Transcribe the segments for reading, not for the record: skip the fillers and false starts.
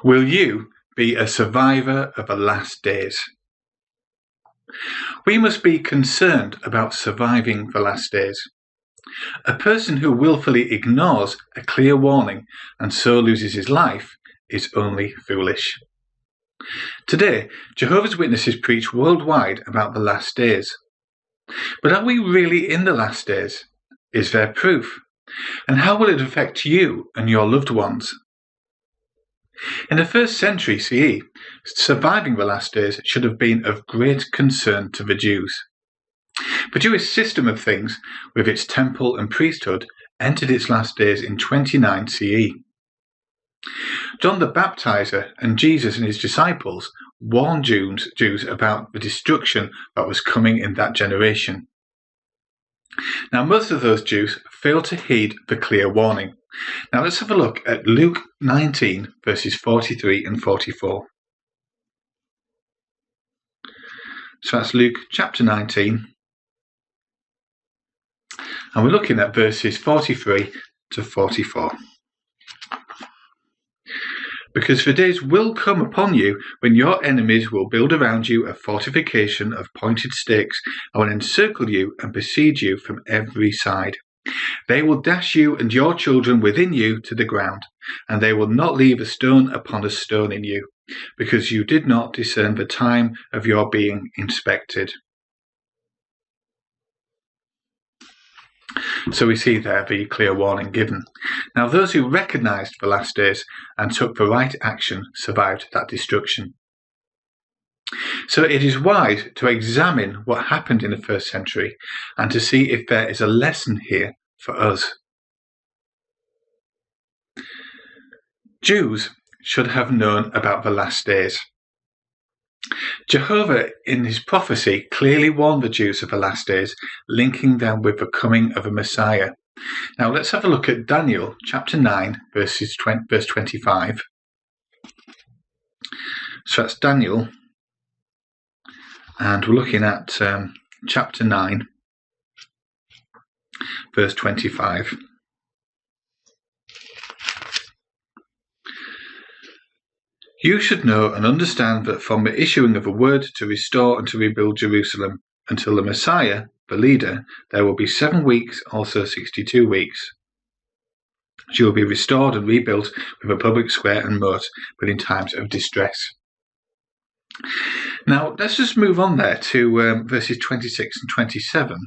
Will you be a survivor of the last days? We must be concerned about surviving the last days. A person who willfully ignores a clear warning and so loses his life is only foolish. Today, Jehovah's Witnesses preach worldwide about the last days. But are we really in the last days? Is there proof? And how will it affect you and your loved ones? In the 1st century CE, surviving the last days should have been of great concern to the Jews. The Jewish system of things, with its temple and priesthood, entered its last days in 29 CE. John the Baptizer and Jesus and his disciples warned Jews about the destruction that was coming in that generation. Now, most of those Jews failed to heed the clear warning. Now, let's have a look at Luke 19, verses 43 and 44. So that's Luke chapter 19. And we're looking at verses 43 to 44. Because the days will come upon you when your enemies will build around you a fortification of pointed stakes and will encircle you and besiege you from every side. They will dash you and your children within you to the ground, and they will not leave a stone upon a stone in you, because you did not discern the time of your being inspected. So we see there the clear warning given. Now, those who recognised the last days and took the right action survived that destruction. So it is wise to examine what happened in the 1st century and to see if there is a lesson here for us. Jews should have known about the last days. Jehovah, in his prophecy, clearly warned the Jews of the last days, linking them with the coming of a Messiah. Now let's have a look at Daniel chapter 9, verse 25. So that's Daniel, and we're looking at chapter 9, verse 25. You should know and understand that from the issuing of a word to restore and to rebuild Jerusalem until the Messiah, the leader, there will be 7 weeks, also 62 weeks. She will be restored and rebuilt with a public square and moat, but in times of distress. Now, let's just move on there to verses 26 and 27.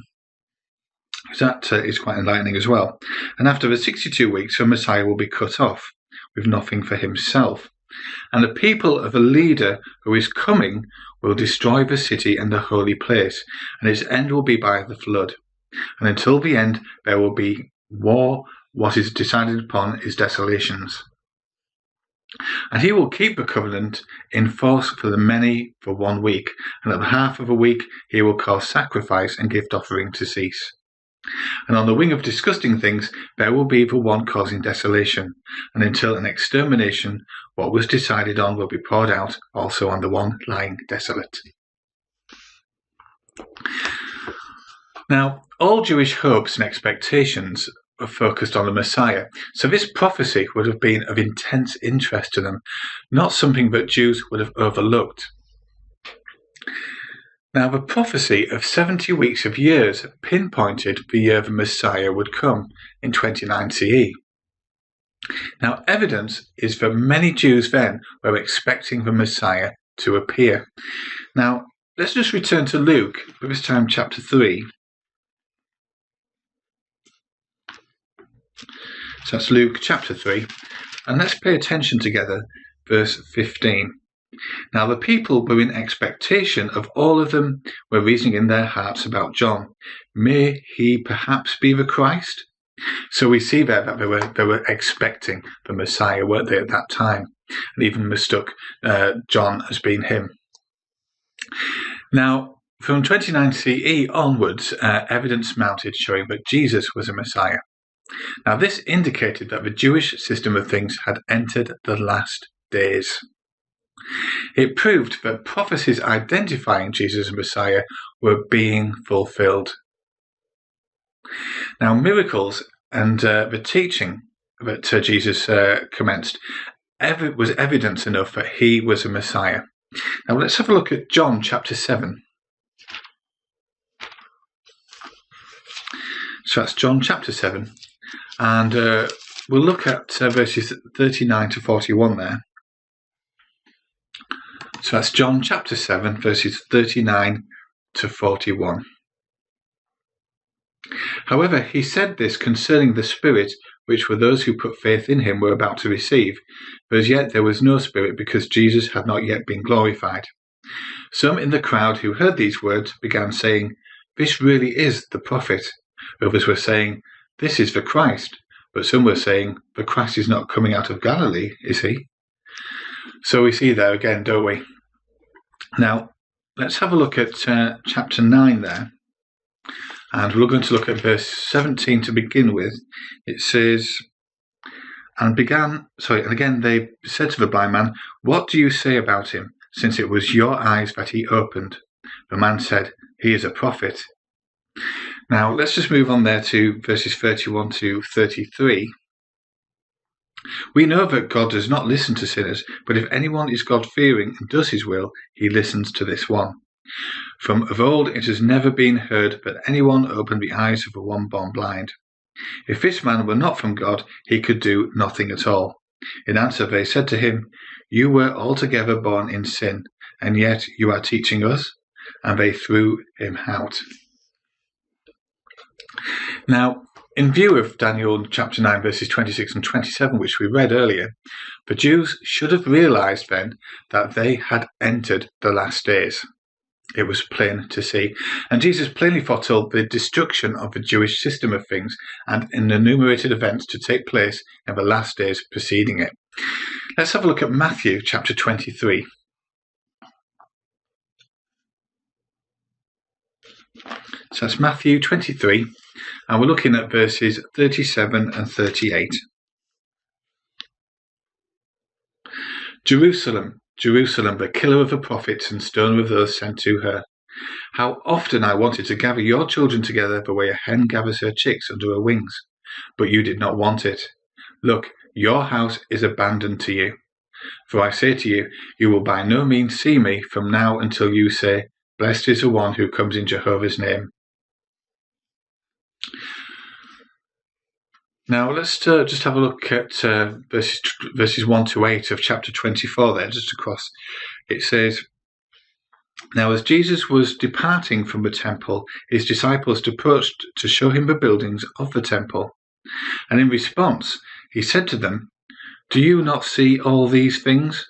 That is quite enlightening as well. And after the 62 weeks, the Messiah will be cut off, with nothing for himself. And the people of a leader who is coming will destroy the city and the holy place, and its end will be by the flood. And until the end there will be war. What is decided upon is desolations. And he will keep the covenant in force for the many for 1 week, and at the half of a week he will cause sacrifice and gift offering to cease. And on the wing of disgusting things there will be the one causing desolation, and until an extermination, what was decided on will be poured out also on the one lying desolate. Now, all Jewish hopes and expectations were focused on the Messiah, so this prophecy would have been of intense interest to them, not something that Jews would have overlooked. Now, the prophecy of 70 weeks of years pinpointed the year the Messiah would come in 29 CE. Now, evidence is that many Jews then were expecting the Messiah to appear. Now, let's just return to Luke, but this time chapter 3. So that's Luke chapter 3, and let's pay attention together, verse 15. Now the people were in expectation of all of them, were reasoning in their hearts about John. May he perhaps be the Christ? So we see there that they were expecting the Messiah, weren't they, at that time, and even mistook John as being him. Now, from 29 CE onwards, evidence mounted showing that Jesus was a Messiah. Now, this indicated that the Jewish system of things had entered the last days. It proved that prophecies identifying Jesus as Messiah were being fulfilled. Now, miracles and the teaching that Jesus commenced was evidence enough that he was a Messiah. Now let's have a look at John chapter 7. So that's John chapter 7. And we'll look at verses 39 to 41 there. So that's John chapter 7, verses 39 to 41. However, he said this concerning the Spirit, which for those who put faith in him were about to receive. But as yet there was no Spirit, because Jesus had not yet been glorified. Some in the crowd who heard these words began saying, "This really is the prophet." Others were saying, "This is the Christ." But some were saying, "The Christ is not coming out of Galilee, is he?" So we see there again, don't we? Now, let's have a look at chapter 9 there. And we're going to look at verse 17 to begin with. It says, and again they said to the blind man, "What do you say about him, since it was your eyes that he opened?" The man said, "He is a prophet." Now, let's just move on there to verses 31 to 33. We know that God does not listen to sinners, but if anyone is God-fearing and does his will, he listens to this one. From of old it has never been heard that anyone opened the eyes of a one born blind. If this man were not from God, he could do nothing at all. In answer they said to him, "You were altogether born in sin, and yet you are teaching us?" And they threw him out. Now, in view of Daniel chapter 9 verses 26 and 27, which we read earlier, the Jews should have realized then that they had entered the last days. It was plain to see. And Jesus plainly foretold the destruction of the Jewish system of things and enumerated events to take place in the last days preceding it. Let's have a look at Matthew chapter 23. So that's Matthew 23, and we're looking at verses 37 and 38. Jerusalem, Jerusalem, the killer of the prophets and stoner of those sent to her. How often I wanted to gather your children together the way a hen gathers her chicks under her wings, but you did not want it. Look, your house is abandoned to you. For I say to you, you will by no means see me from now until you say, "Blessed is the one who comes in Jehovah's name." Now let's just have a look at verses 1 to 8 of chapter 24 there, just across. It says, "Now as Jesus was departing from the temple, his disciples approached to show him the buildings of the temple. And in response, he said to them, 'Do you not see all these things?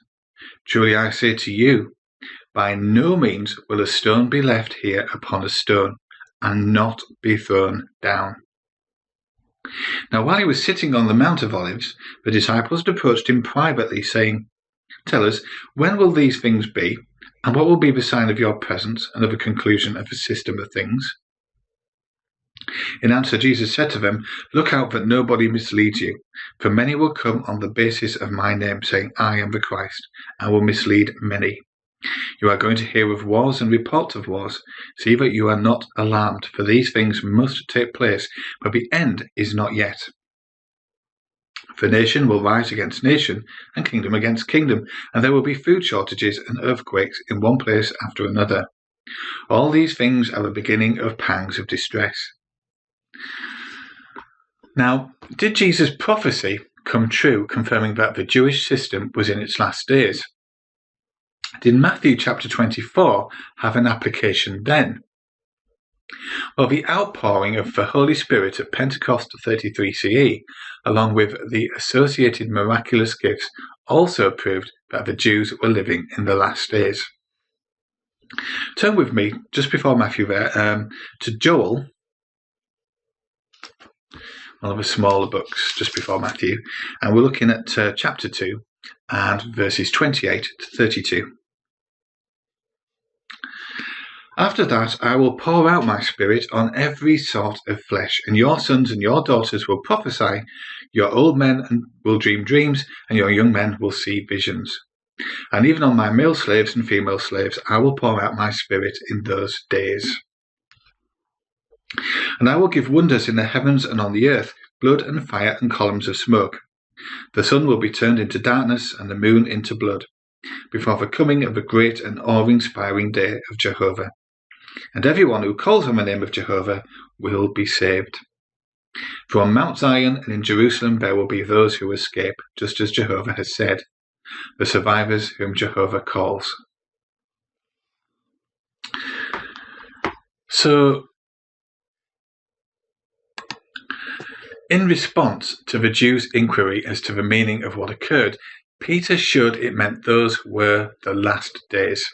Truly I say to you, by no means will a stone be left here upon a stone, and not be thrown down.' Now while he was sitting on the Mount of Olives, the disciples approached him privately, saying, 'Tell us, when will these things be, and what will be the sign of your presence and of the conclusion of the system of things?' In answer, Jesus said to them, 'Look out that nobody misleads you, for many will come on the basis of my name, saying, I am the Christ, and will mislead many. You are going to hear of wars and reports of wars. See that you are not alarmed, for these things must take place, but the end is not yet. For nation will rise against nation, and kingdom against kingdom, and there will be food shortages and earthquakes in one place after another. All these things are the beginning of pangs of distress.'" Now, did Jesus' prophecy come true, confirming that the Jewish system was in its last days? Did Matthew chapter 24 have an application then? Well, the outpouring of the Holy Spirit at Pentecost 33 CE, along with the associated miraculous gifts, also proved that the Jews were living in the last days. Turn with me, just before Matthew there, to Joel, one of the smaller books just before Matthew, and we're looking at chapter 2 and verses 28 to 32. "After that I will pour out my spirit on every sort of flesh, and your sons and your daughters will prophesy, your old men will dream dreams, and your young men will see visions. And even on my male slaves and female slaves I will pour out my spirit in those days. And I will give wonders in the heavens and on the earth, blood and fire and columns of smoke. The sun will be turned into darkness and the moon into blood, before the coming of the great and awe-inspiring day of Jehovah. And everyone who calls on the name of Jehovah will be saved. For on Mount Zion and in Jerusalem there will be those who escape, just as Jehovah has said, the survivors whom Jehovah calls. So, in response to the Jews' inquiry as to the meaning of what occurred, Peter showed it meant those were the last days.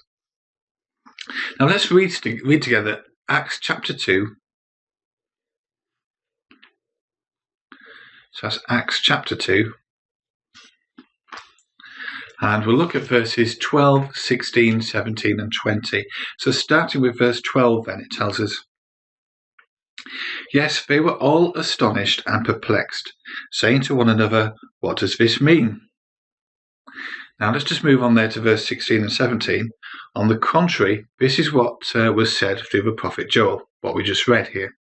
Now let's read together Acts chapter 2. So that's Acts chapter 2. And we'll look at verses 12, 16, 17 and 20. So starting with verse 12 then, it tells us, Yes, they were all astonished and perplexed, saying to one another, What does this mean? Now let's just move on there to verse 16 and 17. On the contrary, this is what was said through the prophet Joel, what we just read here.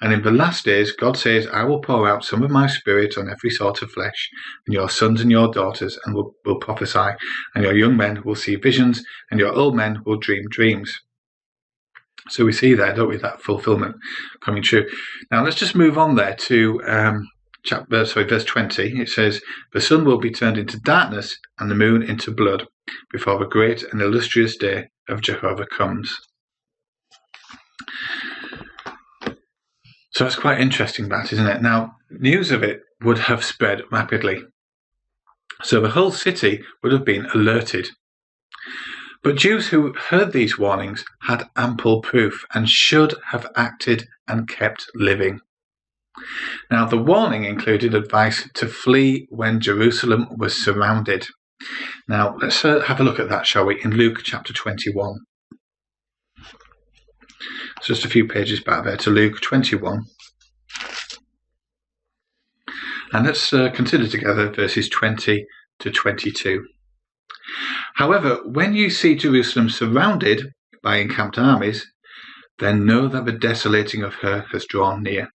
And in the last days, God says, I will pour out some of my spirit on every sort of flesh, and your sons and your daughters will prophesy, and your young men will see visions, and your old men will dream dreams. So we see there, don't we, that fulfillment coming true. Now let's just move on there to verse 20. It says, The sun will be turned into darkness and the moon into blood before the great and illustrious day of Jehovah comes. So that's quite interesting, that, isn't it? Now, news of it would have spread rapidly. So the whole city would have been alerted. But Jews who heard these warnings had ample proof and should have acted and kept living. Now, the warning included advice to flee when Jerusalem was surrounded. Now, let's have a look at that, shall we, in Luke chapter 21. It's just a few pages back there to Luke 21. And let's consider together verses 20 to 22. However, when you see Jerusalem surrounded by encamped armies, then know that the desolating of her has drawn near.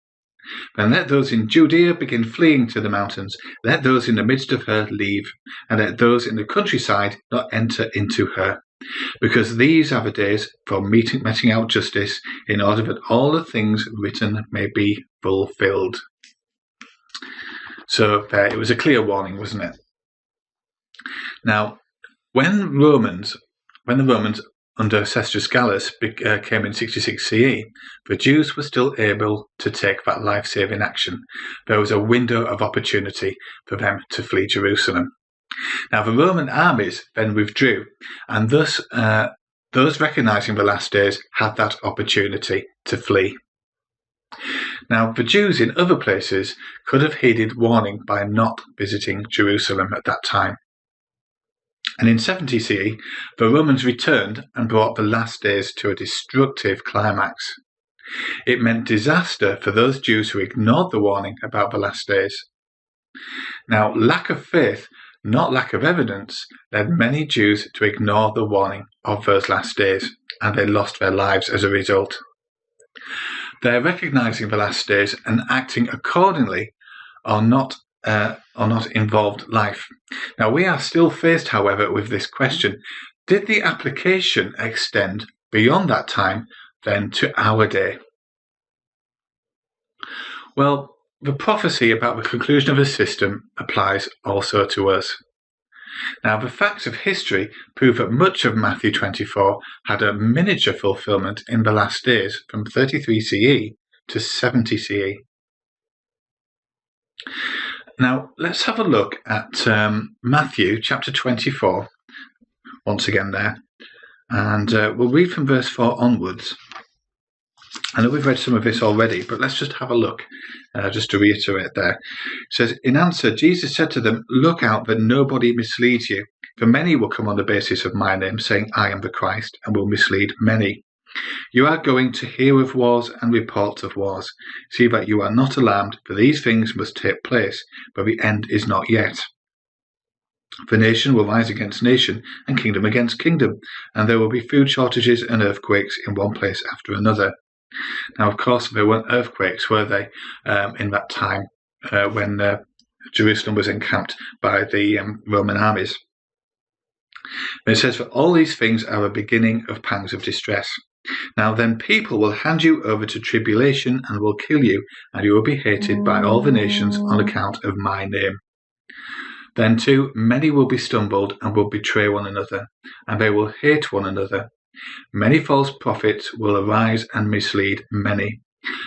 Then let those in Judea begin fleeing to the mountains. Let those in the midst of her leave, and let those in the countryside not enter into her. Because these are the days for meting out justice, in order that all the things written may be fulfilled. So it was a clear warning, wasn't it? Now, when the Romans under Cestius Gallus came in 66 CE, the Jews were still able to take that life-saving action. There was a window of opportunity for them to flee Jerusalem. Now, the Roman armies then withdrew, and thus those recognising the last days had that opportunity to flee. Now, the Jews in other places could have heeded warning by not visiting Jerusalem at that time. And in 70 CE, the Romans returned and brought the last days to a destructive climax. It meant disaster for those Jews who ignored the warning about the last days. Now, lack of faith, not lack of evidence, led many Jews to ignore the warning of those last days, and they lost their lives as a result. Their recognising the last days and acting accordingly are not involved life. Now, we are still faced, however, with this question. Did the application extend beyond that time then to our day? Well, the prophecy about the conclusion of a system applies also to us. Now, the facts of history prove that much of Matthew 24 had a miniature fulfillment in the last days from 33 CE to 70 CE. Now, let's have a look at Matthew chapter 24, once again there, and we'll read from verse 4 onwards. I know we've read some of this already, but let's just have a look, just to reiterate there. It says, In answer, Jesus said to them, Look out that nobody misleads you, for many will come on the basis of my name, saying, I am the Christ, and will mislead many. You are going to hear of wars and reports of wars. See that you are not alarmed, for these things must take place, but the end is not yet. For nation will rise against nation, and kingdom against kingdom, and there will be food shortages and earthquakes in one place after another. Now, of course, there weren't earthquakes, were they, in that time when Jerusalem was encamped by the Roman armies. And it says, "For all these things are a beginning of pangs of distress. Now then people will hand you over to tribulation and will kill you, and you will be hated by all the nations on account of my name. Then too many will be stumbled and will betray one another, and they will hate one another. Many false prophets will arise and mislead many.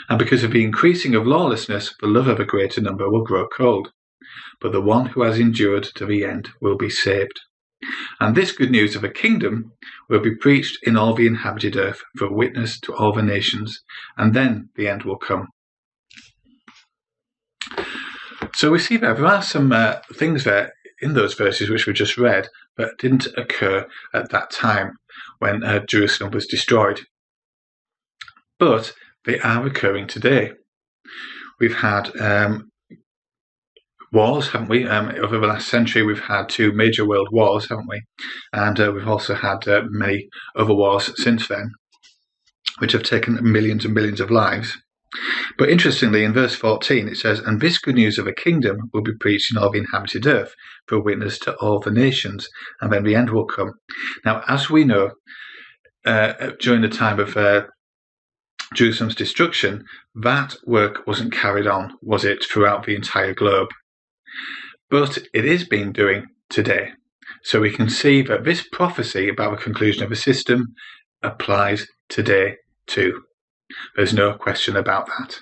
And because of the increasing of lawlessness, the love of a greater number will grow cold. But the one who has endured to the end will be saved. And this good news of a kingdom will be preached in all the inhabited earth for a witness to all the nations, and then the end will come." So we see there are some things there in those verses which we just read that didn't occur at that time when Jerusalem was destroyed. But they are occurring today. We've had wars, haven't we? Over the last century, we've had 2 major world wars, haven't we? And we've also had many other wars since then, which have taken millions and millions of lives. But interestingly, in verse 14, it says, "And this good news of a kingdom will be preached in all the inhabited earth for a witness to all the nations, and then the end will come." Now, as we know, during the time of Jerusalem's destruction, that work wasn't carried on, was it, throughout the entire globe? But it is being doing today. So we can see that this prophecy about the conclusion of a system applies today too. There's no question about that.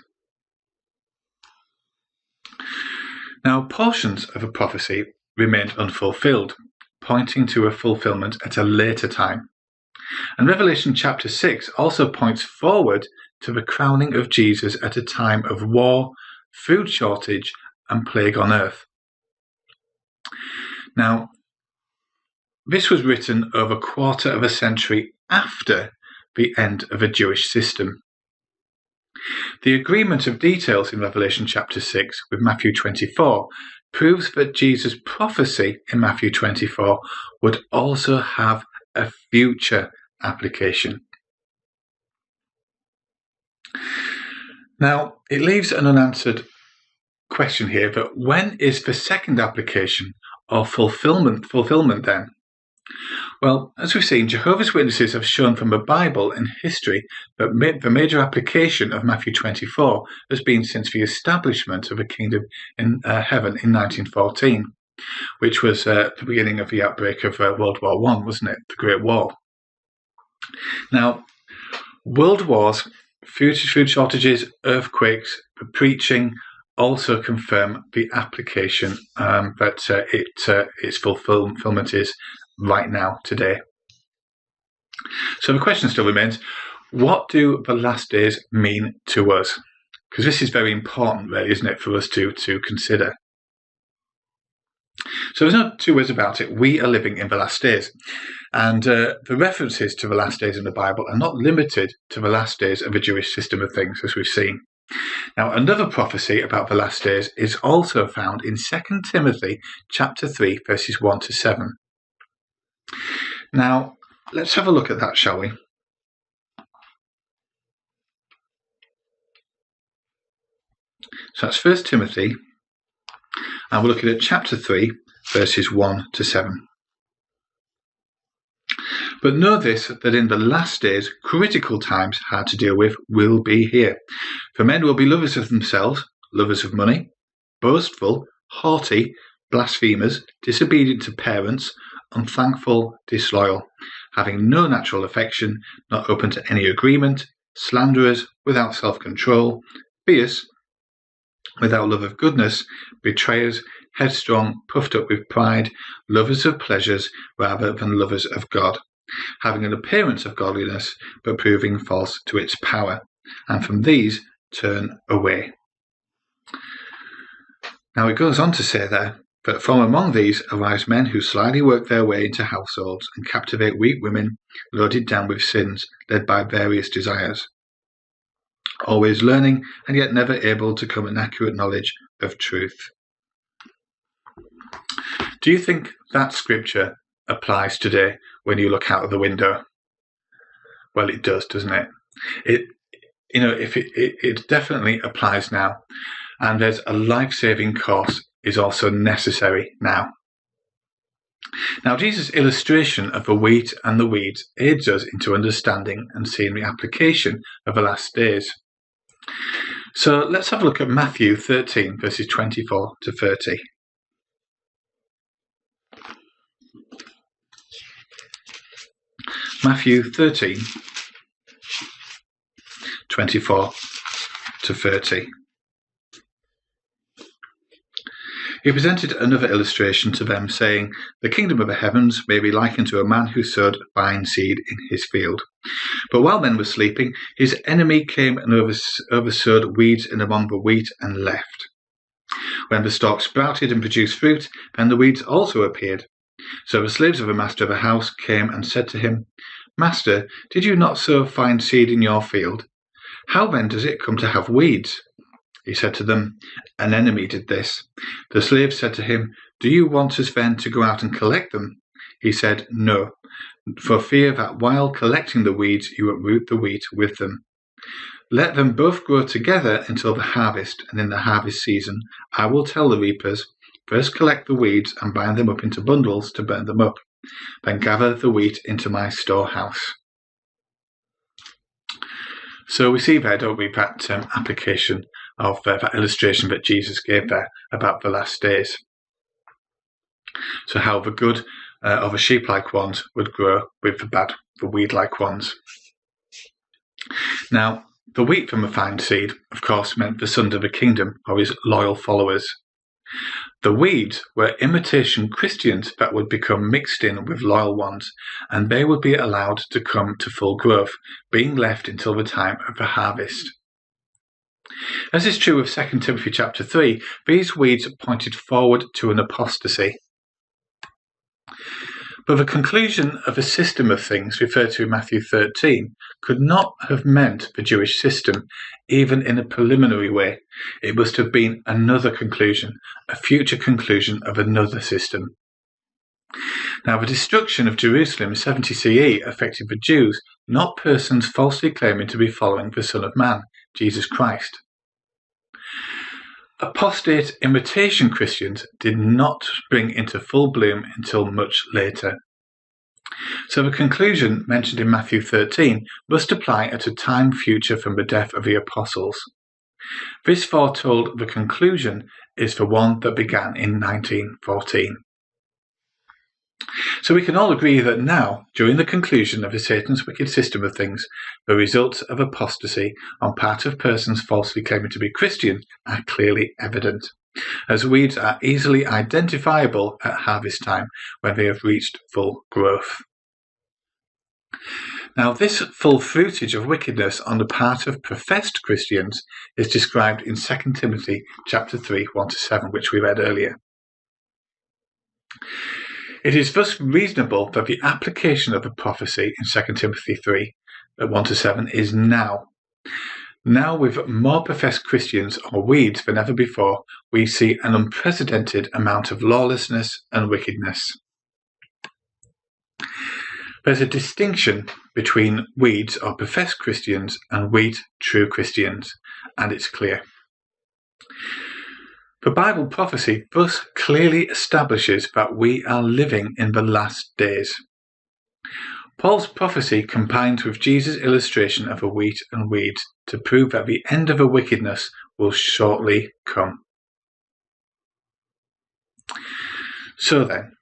Now, portions of a prophecy remained unfulfilled, pointing to a fulfillment at a later time. And Revelation chapter 6 also points forward to the crowning of Jesus at a time of war, food shortage, and plague on earth. Now, this was written over a quarter of a century after the end of a Jewish system. The agreement of details in Revelation chapter 6 with Matthew 24 proves that Jesus' prophecy in Matthew 24 would also have a future application. Now, it leaves an unanswered question here, but when is the second application or fulfillment then? Well, as we've seen, Jehovah's Witnesses have shown from the Bible and history that the major application of Matthew 24 has been since the establishment of a kingdom in heaven in 1914, which was the beginning of the outbreak of World War I, wasn't it? The Great War. Now, world wars, food shortages, earthquakes, the preaching also confirm the application that its fulfillment is right now, today. So the question still remains, what do the last days mean to us? Because this is very important, really, isn't it, for us to consider. So there's no 2 ways about it. We are living in the last days. And the references to the last days in the Bible are not limited to the last days of a Jewish system of things, as we've seen. Now, another prophecy about the last days is also found in 2 Timothy chapter 3, verses 1 to 7. Now, let's have a look at that, shall we? So that's 1 Timothy, and we're looking at chapter 3, verses 1 to 7. "But know this, that in the last days critical times hard to deal with will be here. For men will be lovers of themselves, lovers of money, boastful, haughty, blasphemers, disobedient to parents, unthankful, disloyal, having no natural affection, not open to any agreement, slanderers, without self-control, fierce, without love of goodness, betrayers, headstrong, puffed up with pride, lovers of pleasures rather than lovers of God, having an appearance of godliness, but proving false to its power. And from these turn away." Now it goes on to say there, "But from among these arise men who slyly work their way into households and captivate weak women, loaded down with sins, led by various desires, always learning and yet never able to come an accurate knowledge of truth." Do you think that scripture applies today when you look out of the window? Well, it does, doesn't it? It definitely applies now. And there's a life-saving course is also necessary now. Now, Jesus' illustration of the wheat and the weeds aids us into understanding and seeing the application of the last days. So let's have a look at Matthew 13, verses 24 to 30. Matthew 13, 24 to 30. He presented another illustration to them, saying, "The kingdom of the heavens may be likened to a man who sowed fine seed in his field. But while men were sleeping, his enemy came and oversowed weeds in among the wheat and left. When the stalk sprouted and produced fruit, then the weeds also appeared. So the slaves of the master of the house came and said to him, 'Master, did you not sow fine seed in your field? How then does it come to have weeds?' He said to them, 'An enemy did this.' The slaves said to him, 'Do you want us then to go out and collect them?' He said, 'No, for fear that while collecting the weeds you uproot the wheat with them. Let them both grow together until the harvest, and in the harvest season I will tell the reapers, first collect the weeds and bind them up into bundles to burn them up. Then gather the wheat into my storehouse.'" So we see there, don't we, that application of that illustration that Jesus gave there about the last days. So how the good of the sheep-like ones would grow with the bad, the weed-like ones. Now, the wheat from the fine seed, of course, meant the sons of the kingdom, or his loyal followers. The weeds were imitation Christians that would become mixed in with loyal ones, and they would be allowed to come to full growth, being left until the time of the harvest. As is true of 2 Timothy chapter 3, these weeds pointed forward to an apostasy. But the conclusion of a system of things referred to in Matthew 13 could not have meant the Jewish system, even in a preliminary way. It must have been another conclusion, a future conclusion of another system. Now, the destruction of Jerusalem in 70 CE affected the Jews, not persons falsely claiming to be following the Son of Man, Jesus Christ. Apostate imitation Christians did not spring into full bloom until much later. So the conclusion mentioned in Matthew 13 must apply at a time future from the death of the apostles. This foretold the conclusion is the one that began in 1914. So we can all agree that now, during the conclusion of Satan's wicked system of things, the results of apostasy on part of persons falsely claiming to be Christian are clearly evident, as weeds are easily identifiable at harvest time when they have reached full growth. Now, this full fruitage of wickedness on the part of professed Christians is described in 2 Timothy chapter 3, 1-7, which we read earlier. It is thus reasonable that the application of the prophecy in 2 Timothy 3, 1-7 is now. Now, with more professed Christians or weeds than ever before, we see an unprecedented amount of lawlessness and wickedness. There's a distinction between weeds or professed Christians and wheat, true Christians, and it's clear. The Bible prophecy thus clearly establishes that we are living in the last days. Paul's prophecy combines with Jesus' illustration of the wheat and weeds to prove that the end of the wickedness will shortly come. So then,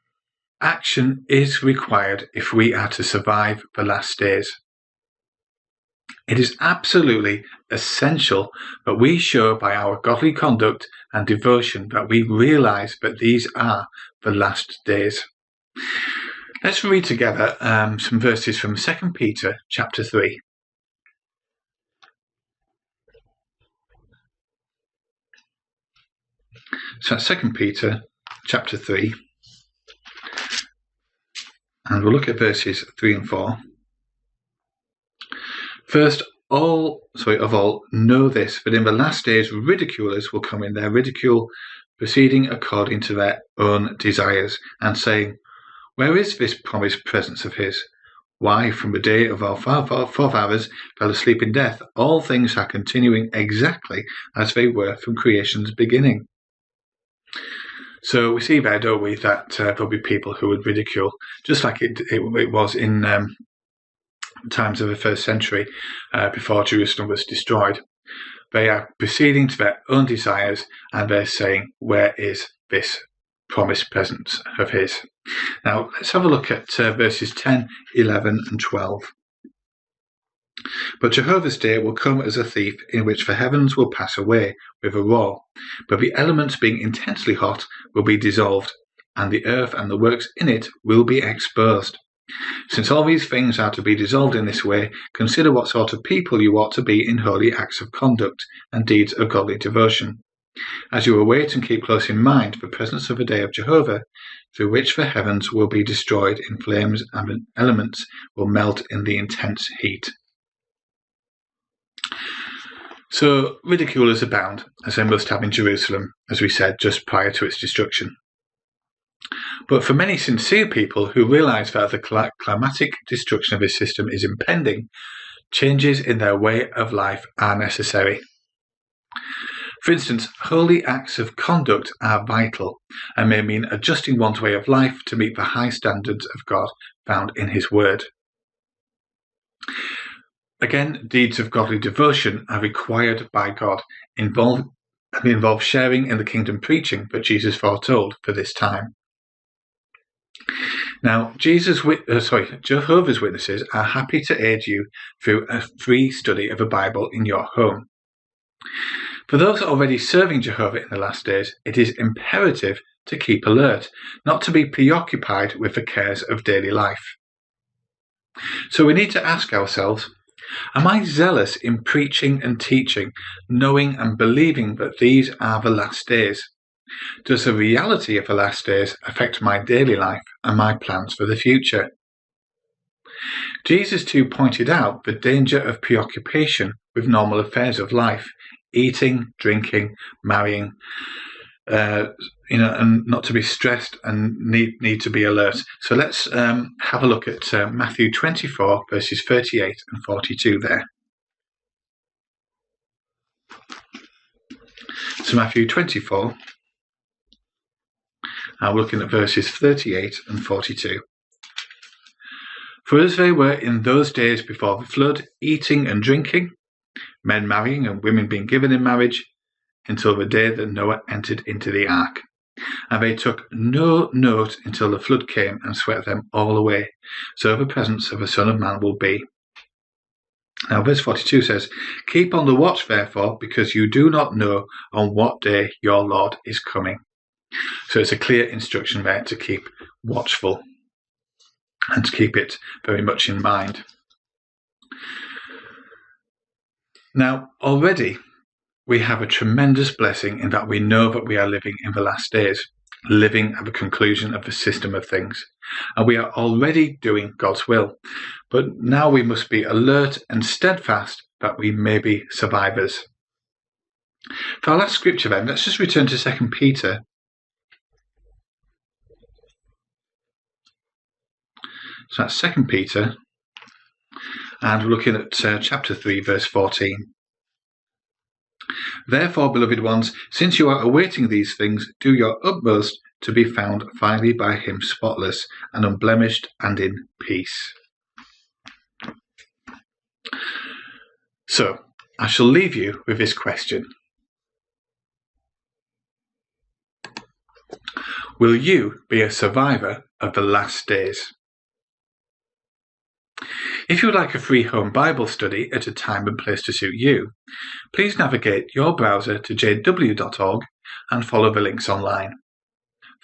action is required if we are to survive the last days. It is absolutely essential that we show by our godly conduct and devotion that we realize that these are the last days. Let's read together some verses from 2 Peter chapter 3. So that's 2 Peter chapter 3. And we'll look at verses 3 and 4. First of all, know this, that in the last days ridiculers will come in their ridicule, proceeding according to their own desires, and saying, "Where is this promised presence of his? Why, from the day of our forefathers fell asleep in death, all things are continuing exactly as they were from creation's beginning." So we see there, don't we, that there'll be people who would ridicule, just like it was in times of the first century before Jerusalem was destroyed. They are proceeding to their own desires, and they're saying, where is this promised presence of his? Now, let's have a look at verses 10, 11, and 12. But Jehovah's day will come as a thief, in which the heavens will pass away with a roar, but the elements being intensely hot will be dissolved, and the earth and the works in it will be exposed. Since all these things are to be dissolved in this way, consider what sort of people you ought to be in holy acts of conduct and deeds of godly devotion, as you await and keep close in mind the presence of the day of Jehovah, through which the heavens will be destroyed in flames and the elements will melt in the intense heat. So ridiculers abound, as they must have in Jerusalem, as we said, just prior to its destruction. But for many sincere people who realise that the climatic destruction of his system is impending, changes in their way of life are necessary. For instance, holy acts of conduct are vital and may mean adjusting one's way of life to meet the high standards of God found in his word. Again, deeds of godly devotion are required by God, involve sharing in the kingdom preaching that Jesus foretold for this time. Now, Jehovah's Witnesses are happy to aid you through a free study of the Bible in your home. For those already serving Jehovah in the last days, it is imperative to keep alert, not to be preoccupied with the cares of daily life. So we need to ask ourselves, am I zealous in preaching and teaching, knowing and believing that these are the last days? Does the reality of the last days affect my daily life and my plans for the future? Jesus too pointed out the danger of preoccupation with normal affairs of life, eating, drinking, marrying, and not to be stressed and need to be alert. So let's have a look at Matthew 24, verses 38 and 42 there. So Matthew 24, we're looking at verses 38 and 42. For as they were in those days before the flood, eating and drinking, men marrying and women being given in marriage, until the day that Noah entered into the ark. And they took no note until the flood came and swept them all away. So the presence of the Son of Man will be. Now verse 42 says, keep on the watch therefore, because you do not know on what day your Lord is coming. So it's a clear instruction there to keep watchful and to keep it very much in mind. Now, already we have a tremendous blessing in that we know that we are living in the last days, living at the conclusion of the system of things. And we are already doing God's will. But now we must be alert and steadfast that we may be survivors. For our last scripture then, let's just return to 2 Peter. So that's 2 Peter, and we're looking at chapter 3, verse 14. Therefore, beloved ones, since you are awaiting these things, do your utmost to be found finally by him spotless and unblemished and in peace. So, I shall leave you with this question. Will you be a survivor of the last days? If you would like a free home Bible study at a time and place to suit you, please navigate your browser to jw.org and follow the links online.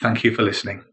Thank you for listening.